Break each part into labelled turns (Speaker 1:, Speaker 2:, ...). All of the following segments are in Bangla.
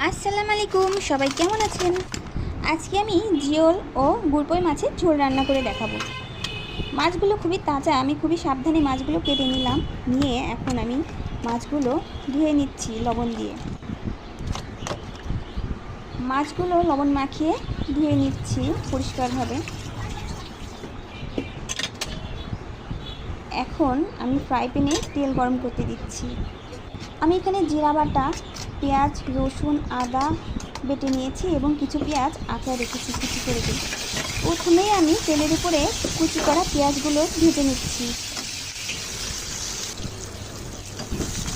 Speaker 1: আসসালামু আলাইকুম, সবাই কেমন আছেন? আজকে আমি জিওল ও গুড়পই মাছের ঝোল রান্না করে দেখাবো। মাছগুলো খুবই তাজা, আমি খুবই সাবধানে মাছগুলো কেটে নিলাম। নিয়ে এখন আমি মাছগুলো ধুয়ে নিচ্ছি লবণ দিয়ে। মাছগুলো লবণ মাখিয়ে ধুয়ে নিচ্ছি পরিষ্কারভাবে। এখন আমি ফ্রাই প্যানে তেল গরম করতে দিচ্ছি। আমি এখানে জিরা বাটা, পেঁয়াজ, রসুন, আদা বেটে নিয়েছি এবং কিছু পেঁয়াজ আঁচড়া রেখেছি কুচি করে দিয়ে। প্রথমেই আমি তেলের উপরে কুচি করা পেঁয়াজগুলো ভেজে নিচ্ছি।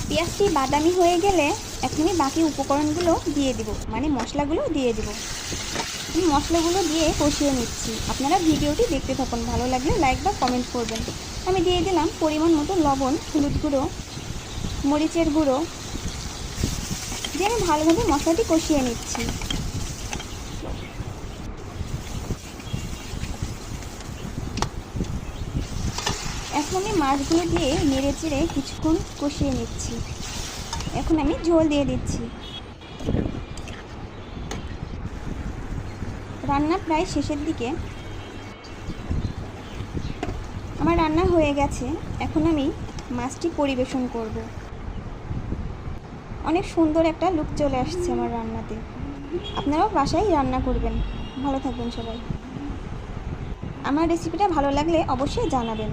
Speaker 1: পেঁয়াজটি বাদামি হয়ে গেলে এখনই বাকি উপকরণগুলো দিয়ে দিব, মানে মশলাগুলো দিয়ে দিব। আমি মশলাগুলো দিয়ে কষিয়ে নিচ্ছি। আপনারা ভিডিওটি দেখতে থাকুন, ভালো লাগলে লাইক বা কমেন্ট করবেন। আমি দিয়ে দিলাম পরিমাণ মতো লবণ, হলুদ গুঁড়ো, মরিচের গুঁড়ো দিয়ে আমি ভালোভাবে মশলাটি কষিয়ে নিচ্ছি। এখন আমি মাছগুলো দিয়ে নেড়ে চেড়ে কিছুক্ষণ কষিয়ে নিচ্ছি। এখন আমি ঝোল দিয়ে দিচ্ছি। রান্না প্রায় শেষের দিকে, আমার রান্না হয়ে গেছে। এখন আমি মাছটি পরিবেশন করব। অনেক সুন্দর একটা লুক চলে আসছে আমার রান্নাতে। আপনারাও বাসায় রান্না করবেন। ভালো থাকবেন সবাই। আমার রেসিপিটা ভালো লাগলে অবশ্যই জানাবেন।